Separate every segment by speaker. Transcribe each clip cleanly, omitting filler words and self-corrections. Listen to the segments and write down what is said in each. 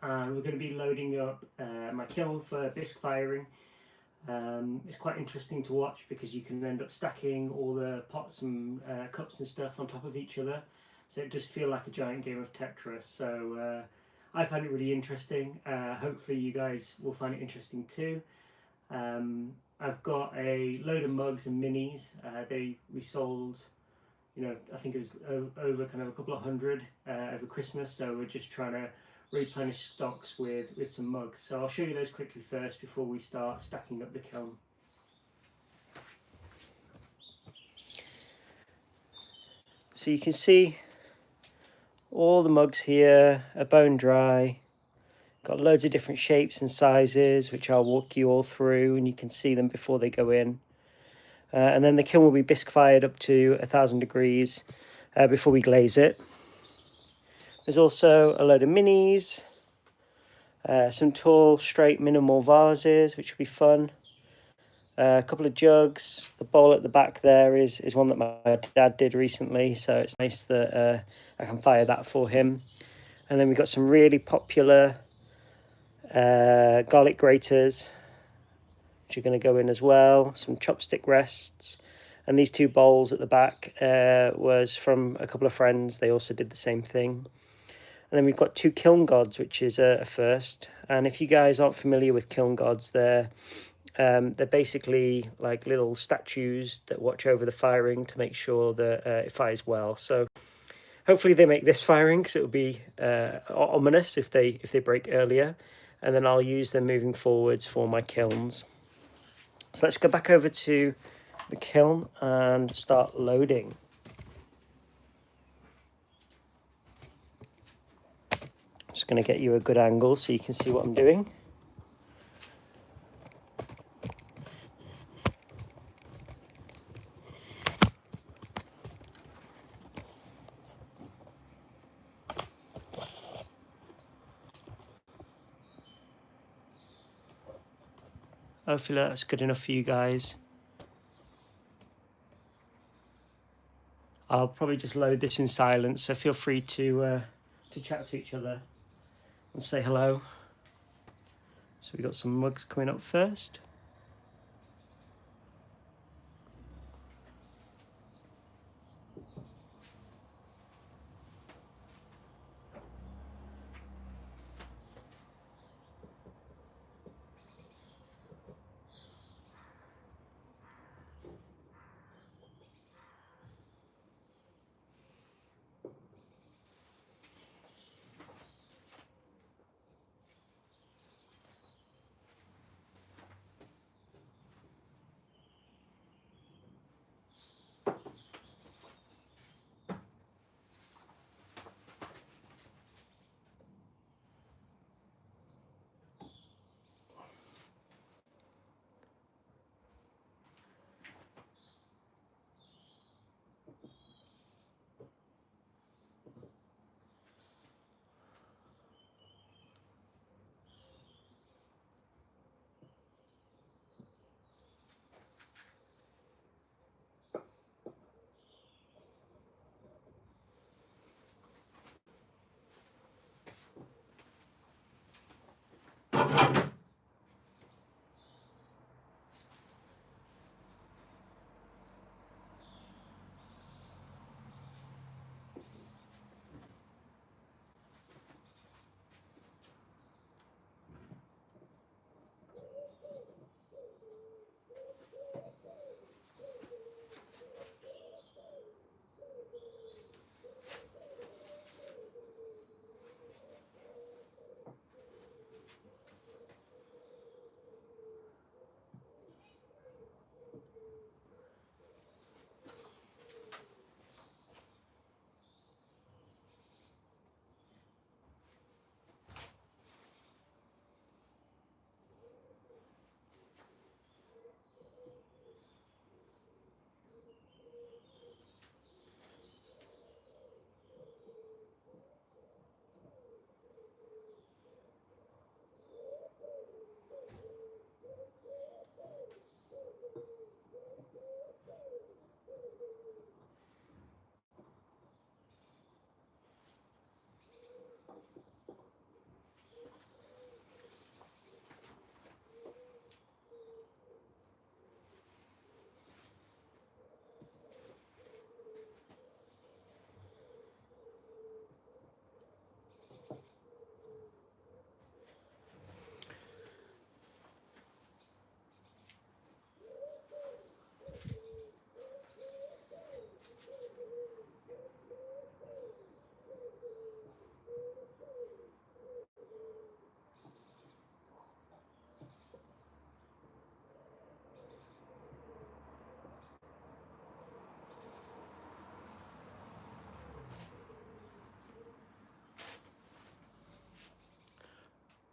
Speaker 1: and we're going to be loading up my kiln for bisque firing. It's quite interesting to watch because you can end up stacking all the pots and cups and stuff on top of each other, so it does feel like a giant game of Tetris. So I find it really interesting. Hopefully you guys will find it interesting too. I've got a load of mugs and minis. We sold, I think it was over kind of a couple of hundred over Christmas, so we're just trying to replenish stocks with some mugs. So I'll show you those quickly first before we start stacking up the kiln. So you can see all the mugs here are bone dry. Got loads of different shapes and sizes, which I'll walk you all through, and you can see them before they go in. And then the kiln will be bisque fired up to 1000 degrees before we glaze it. There's also a load of minis, some tall, straight, minimal vases, which will be fun. A couple of jugs. The bowl at the back there is one that my dad did recently, so it's nice that I can fire that for him. And then we've got some really popular garlic graters, which are going to go in as well. Some chopstick rests. And these two bowls at the back was from a couple of friends. They also did the same thing. And then we've got two kiln gods, which is a first. And if you guys aren't familiar with kiln gods, they're basically like little statues that watch over the firing to make sure that it fires well. So hopefully they make this firing, because it will be ominous if they break earlier. And then I'll use them moving forwards for my kilns. So let's go back over to the kiln and start loading. Just going to get you a good angle so you can see what I'm doing. Hopefully that's good enough for you guys. I'll probably just load this in silence, so feel free to chat to each other and say hello. So we've got some mugs coming up first.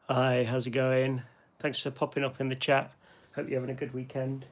Speaker 1: Hi, how's it going? Thanks for popping up in the chat. Hope you're having a good weekend.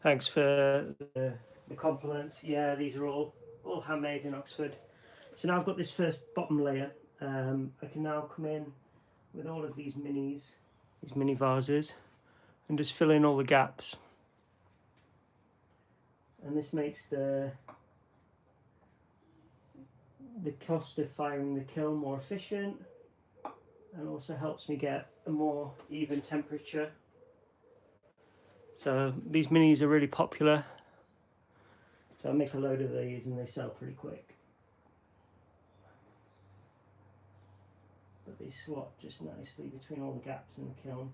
Speaker 1: Thanks for the compliments. Yeah, these are all handmade in Oxford. So now I've got this first bottom layer. I can now come in with all of these mini vases, and just fill in all the gaps. And this makes the cost of firing the kiln more efficient, and also helps me get a more even temperature. So these minis are really popular. So I make a load of these and they sell pretty quick. But they slot just nicely between all the gaps in the kiln.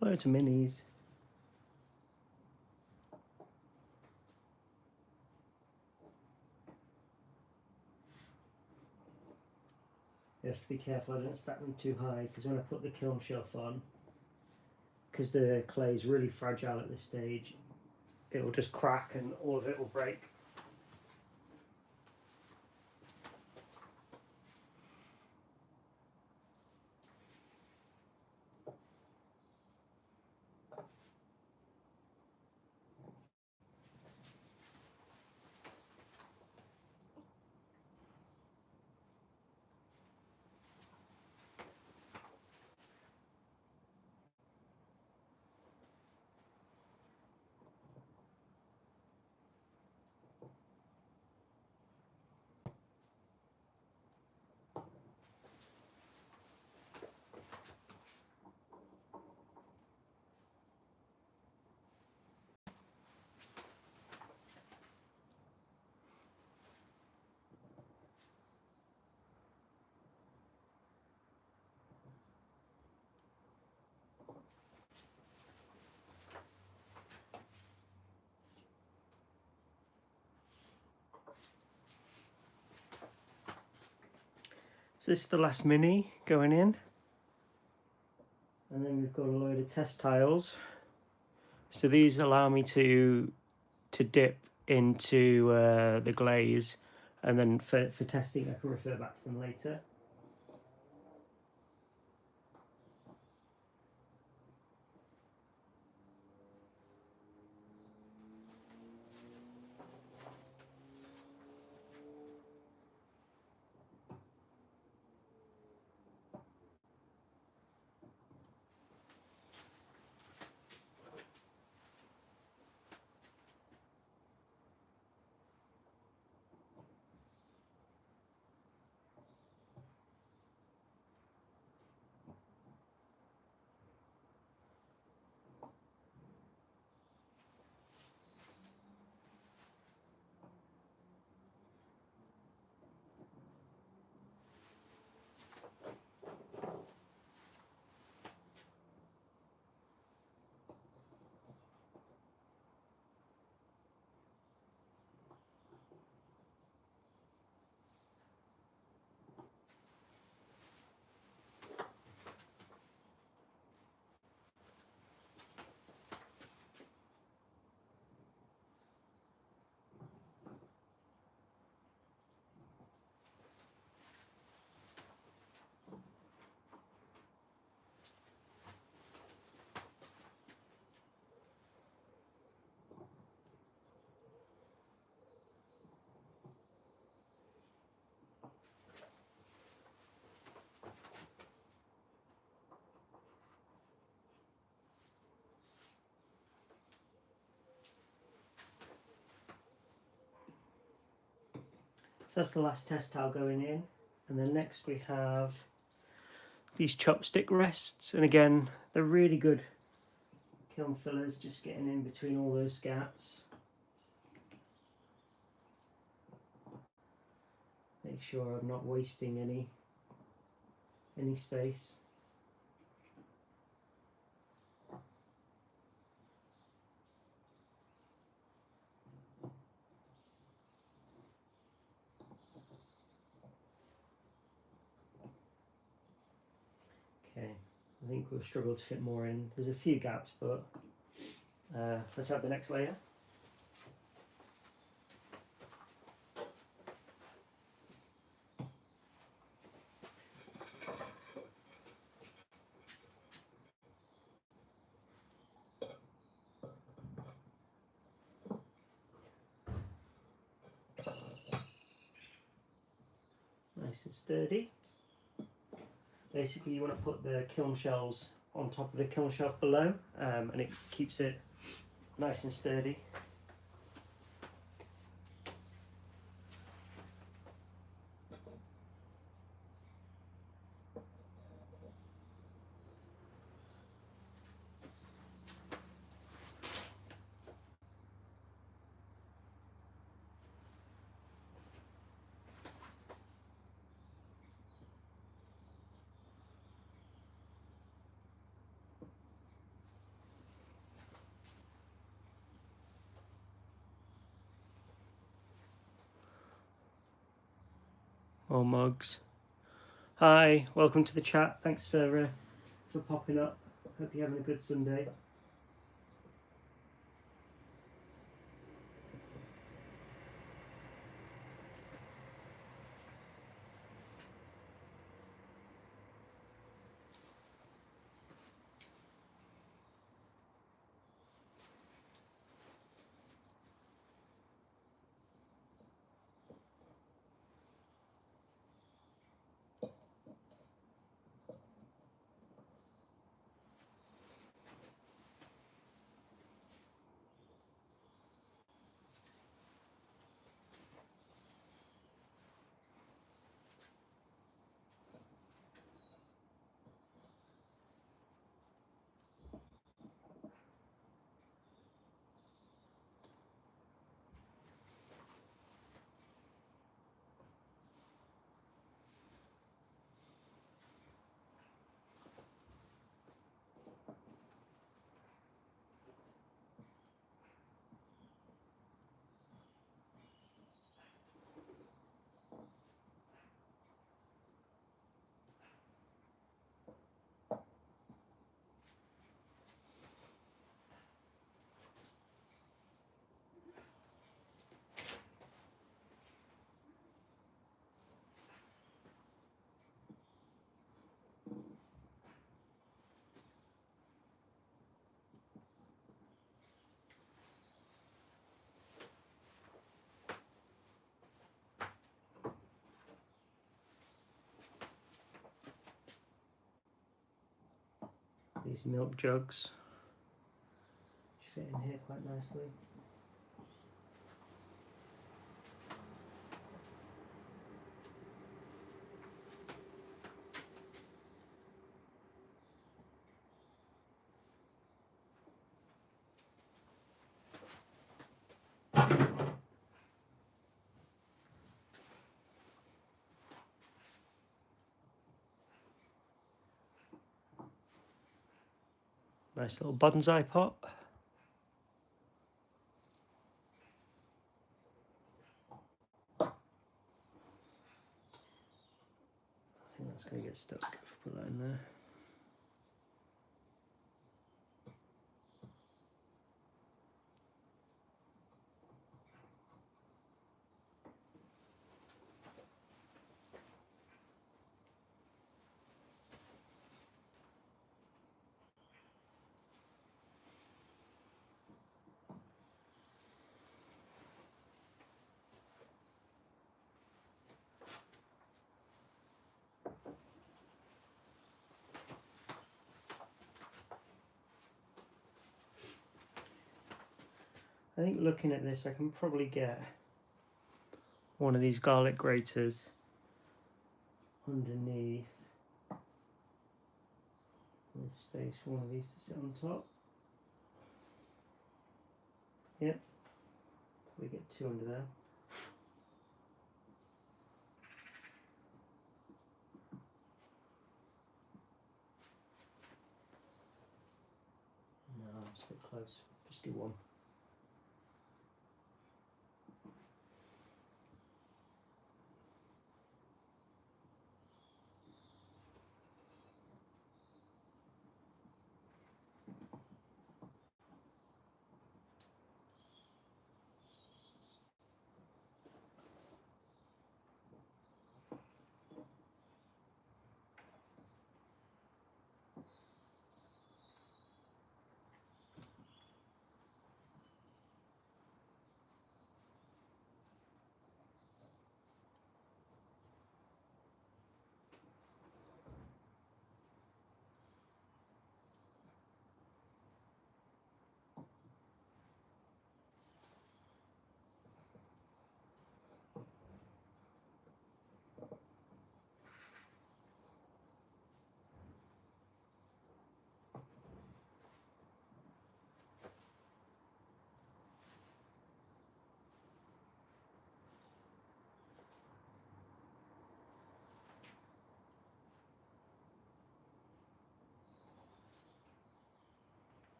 Speaker 1: Loads of minis. Yeah, have to be careful I don't stack them too high, because when I put the kiln shelf on, because the clay is really fragile at this stage, it will just crack and all of it will break. So this is the last mini going in, and then we've got a load of test tiles. So these allow me to dip into the glaze, and then for testing I can refer back to them later. So that's the last test tile going in, and then next we have these chopstick rests, and again they're really good kiln fillers, just getting in between all those gaps. Make sure I'm not wasting any space. Okay, I think we'll struggle to fit more in. There's a few gaps, but let's add the next layer. Nice and sturdy. Basically you want to put the kiln shells on top of the kiln shelf below, and it keeps it nice and sturdy. More mugs. Hi, welcome to the chat. Thanks for popping up. Hope you're having a good Sunday. These milk jugs fit in here quite nicely. Nice little bonsai pot. I think that's going to get stuck if I put that in there. I think looking at this, I can probably get one of these garlic graters underneath. There's space for one of these to sit on top. Yep, probably get two under there. No, it's a bit close. Just do one.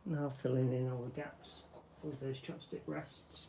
Speaker 1: Now filling in all the gaps with those chopstick rests.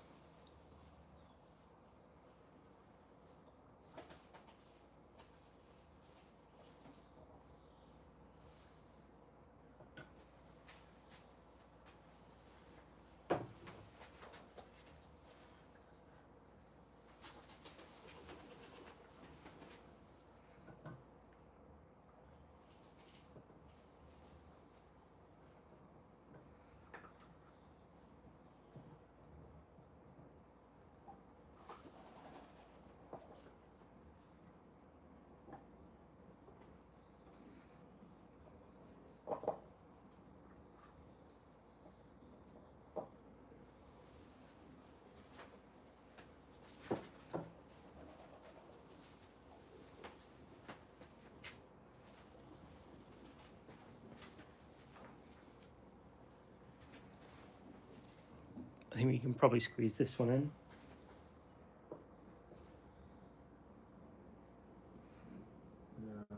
Speaker 1: I think we can probably squeeze this one in. No.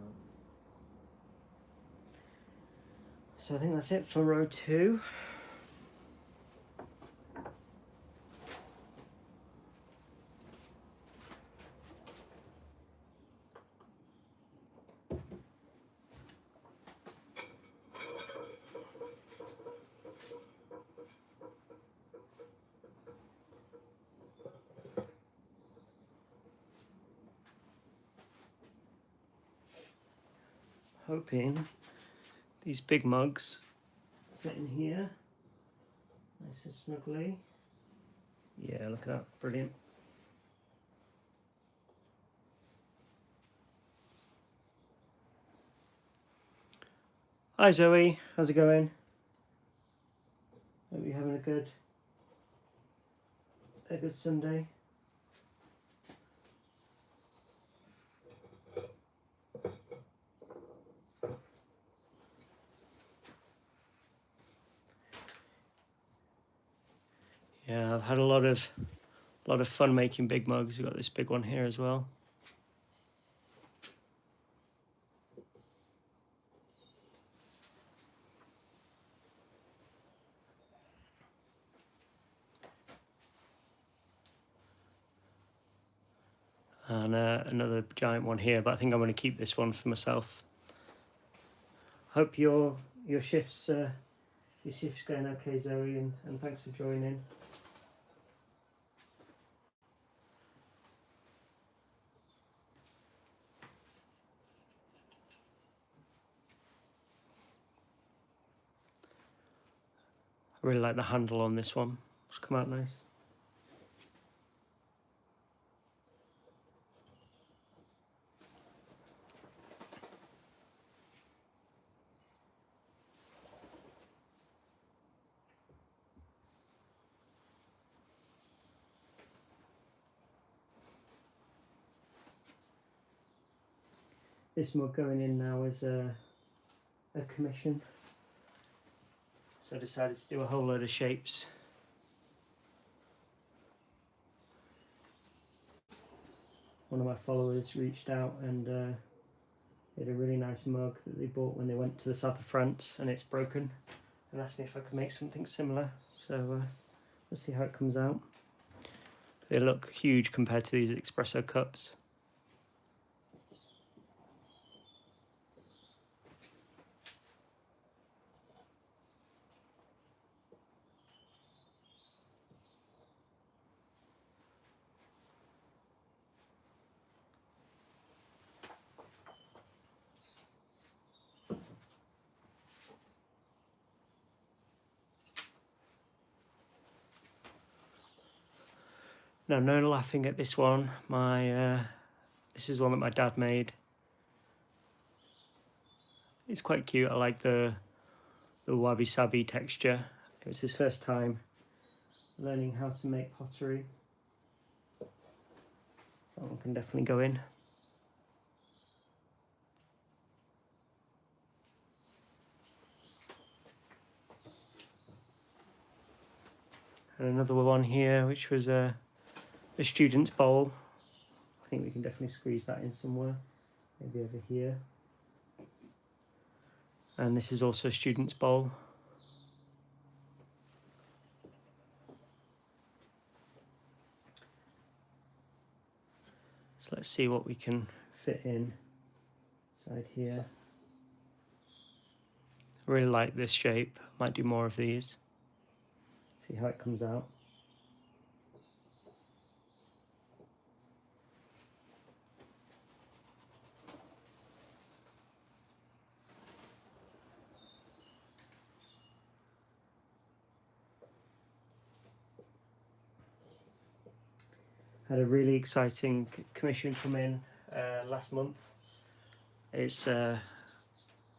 Speaker 1: So I think that's it for row 2. Hoping these big mugs fit in here nice and snugly. Yeah, look at that, brilliant. Hi Zoe, how's it going? Hope you're having a good Sunday. Yeah, I've had a lot of fun making big mugs. We've got this big one here as well. And another giant one here, but I think I'm going to keep this one for myself. Hope your shift's going okay, Zoe, and thanks for joining. I really like the handle on this one. It's come out nice. This mug going in now is a commission. So I decided to do a whole load of shapes. One of my followers reached out and they had a really nice mug that they bought when they went to the south of France, and it's broken, and asked me if I could make something similar. So we'll see how it comes out. They look huge compared to these espresso cups. No laughing at this one. This is one that my dad made. It's quite cute. I like the wabi-sabi texture. It was his first time learning how to make pottery. So that one can definitely go in. And another one here, which was a student's bowl. I think we can definitely squeeze that in somewhere, maybe over here. And this is also a student's bowl. So let's see what we can fit in inside here. I really like this shape. Might do more of these. See how it comes out. Had a really exciting commission come in last month. It's one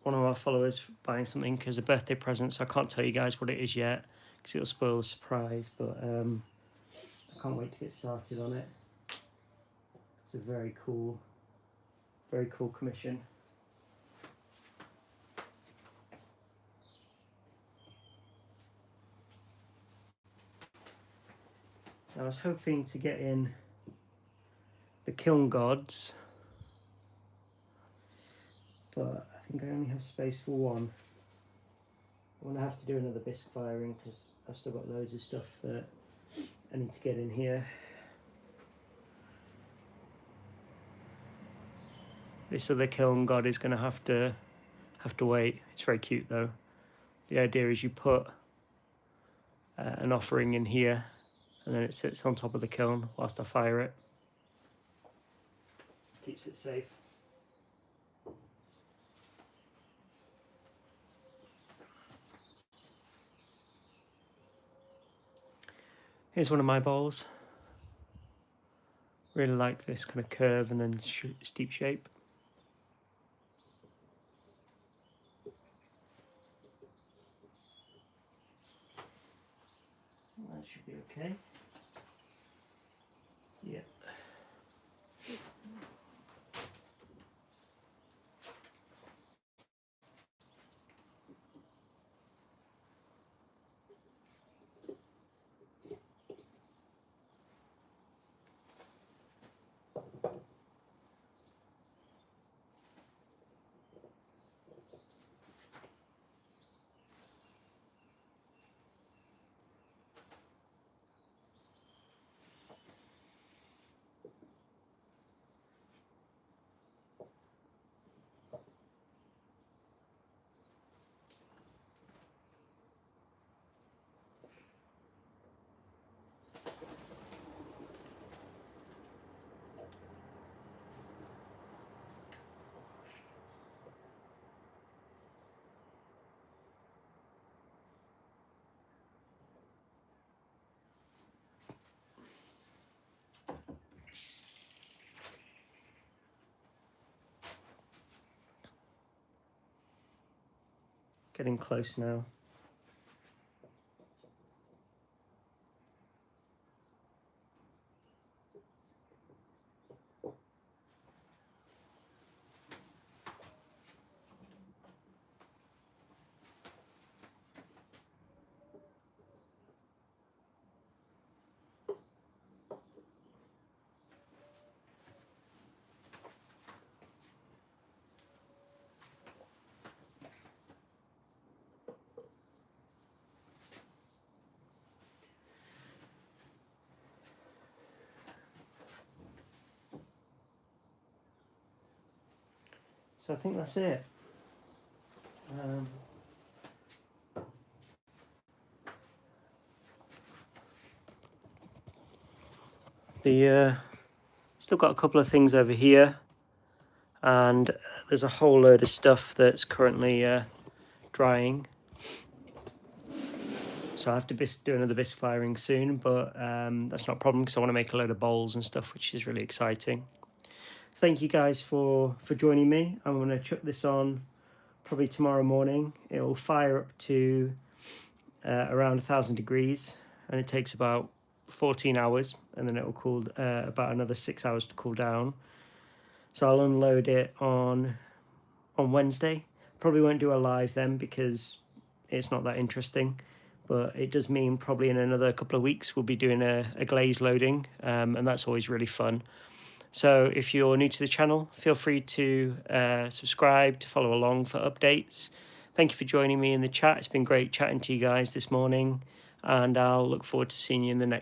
Speaker 1: of our followers buying something as a birthday present, so I can't tell you guys what it is yet because it'll spoil the surprise, but I can't wait to get started on it. It's a very cool commission. I was hoping to get in the kiln gods, but I think I only have space for one. I'm gonna have to do another bisque firing because I've still got loads of stuff that I need to get in here. This other kiln god is gonna have to wait. It's very cute though. The idea is you put an offering in here and then it sits on top of the kiln whilst I fire it. Keeps it safe. Here's one of my bowls. Really like this kind of curve and then steep shape. That should be okay. Yeah. Getting close now. So I think that's it. Still got a couple of things over here, and there's a whole load of stuff that's currently drying. So I have to do another bisque firing soon, but that's not a problem because I want to make a load of bowls and stuff, which is really exciting. So thank you guys for joining me. I'm going to chuck this on probably tomorrow morning. It will fire up to around 1,000 degrees, and it takes about 14 hours, and then it will cool about another 6 hours to cool down. So I'll unload it on Wednesday. Probably won't do a live then because it's not that interesting, but it does mean probably in another couple of weeks we'll be doing a glaze loading, and that's always really fun. So if you're new to the channel, feel free to subscribe to follow along for updates. Thank you for joining me in the chat. It's been great chatting to you guys this morning, and I'll look forward to seeing you in the next